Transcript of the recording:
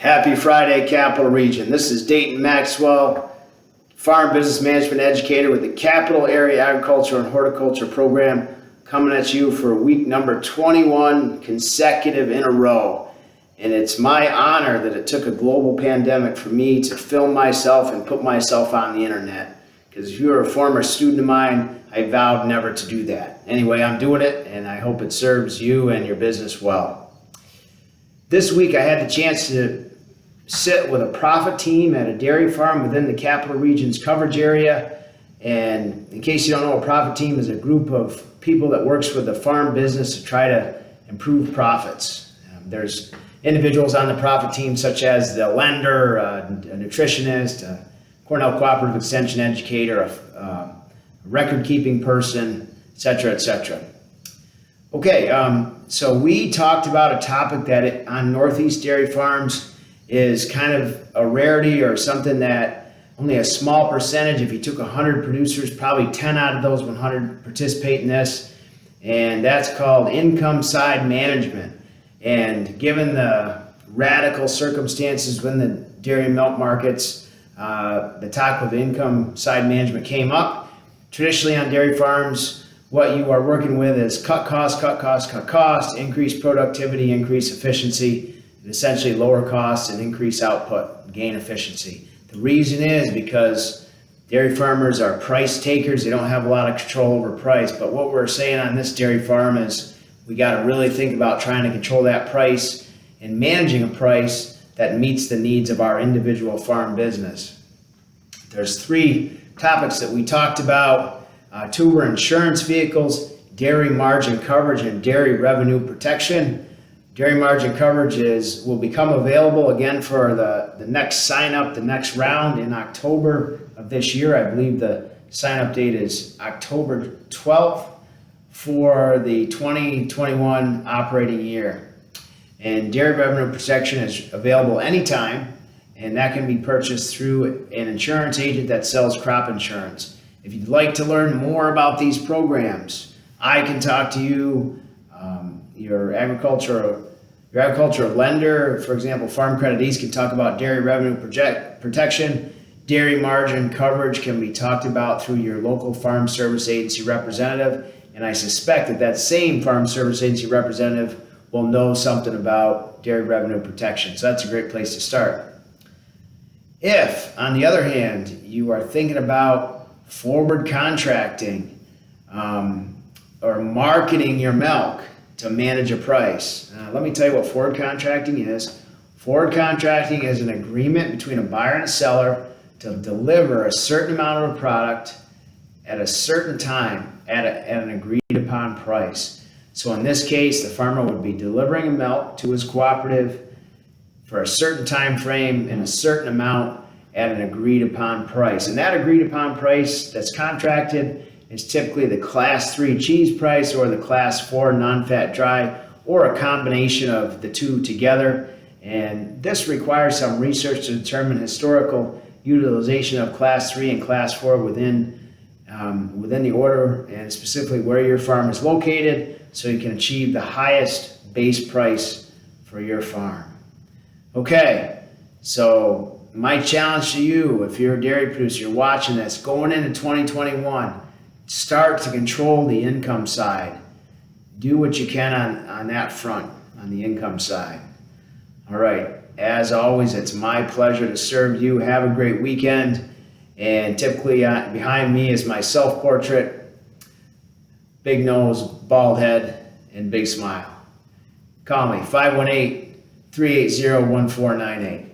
Happy Friday, Capital Region. This is Dayton Maxwell, Farm Business Management Educator with the Capital Area Agriculture and Horticulture Program, coming at you for week number 21 consecutive in a row. And it's my honor that it took a global pandemic for me to film myself and put myself on the internet. Because if you're a former student of mine, I vowed never to do that. Anyway, I'm doing it, and I hope it serves you and your business well. This week, I had the chance to sit with a profit team at a dairy farm within the Capital Region's coverage area. And in case you don't know, a profit team is a group of people that works with the farm business to try to improve profits. There's individuals on the profit team such as the lender, a nutritionist, a Cornell Cooperative Extension educator, a record-keeping person, etc., etc. Okay, so we talked about a topic that on Northeast dairy farms is kind of a rarity, or something that only a small percentage, if you took 100 producers, probably 10 out of those 100 participate in this, and that's called income side management. And given the radical circumstances within the dairy and milk markets, the topic of income side management came up. Traditionally on dairy farms, what you are working with is cut costs, increase productivity, increase efficiency, and essentially lower costs and increase output, gain efficiency. The reason is because dairy farmers are price takers. They don't have a lot of control over price. But what we're saying on this dairy farm is we got to really think about trying to control that price and managing a price that meets the needs of our individual farm business. There's three topics that we talked about. Two were insurance vehicles, dairy margin coverage, and dairy revenue protection. Dairy margin coverage will become available again for the next sign up, the next round in October of this year. I believe the sign up date is October 12th for the 2021 operating year. And dairy revenue protection is available anytime, and that can be purchased through an insurance agent that sells crop insurance. If you'd like to learn more about these programs, I can talk to you. Your agricultural lender, for example, Farm Credit East, can talk about dairy revenue protection. Dairy margin coverage can be talked about through your local farm service agency representative. And I suspect that same farm service agency representative will know something about dairy revenue protection. So that's a great place to start. If, on the other hand, you are thinking about forward contracting or marketing your milk to manage a price, let me tell you what forward contracting is. Forward contracting is an agreement between a buyer and a seller to deliver a certain amount of a product at a certain time at an agreed upon price. So in this case, the farmer would be delivering milk to his cooperative for a certain time frame and a certain amount at an agreed upon price. And that agreed upon price that's contracted is typically the class 3 cheese price or the class 4 non-fat dry, or a combination of the two together. And this requires some research to determine historical utilization of class 3 and class 4 within the order, and specifically where your farm is located, so you can achieve the highest base price for your farm. Okay, so my challenge to you, if you're a dairy producer, you're watching this, going into 2021, start to control the income side. Do what you can on that front, on the income side. All right, as always, it's my pleasure to serve you. Have a great weekend. And typically behind me is my self-portrait, big nose, bald head, and big smile. Call me, 518-380-1498.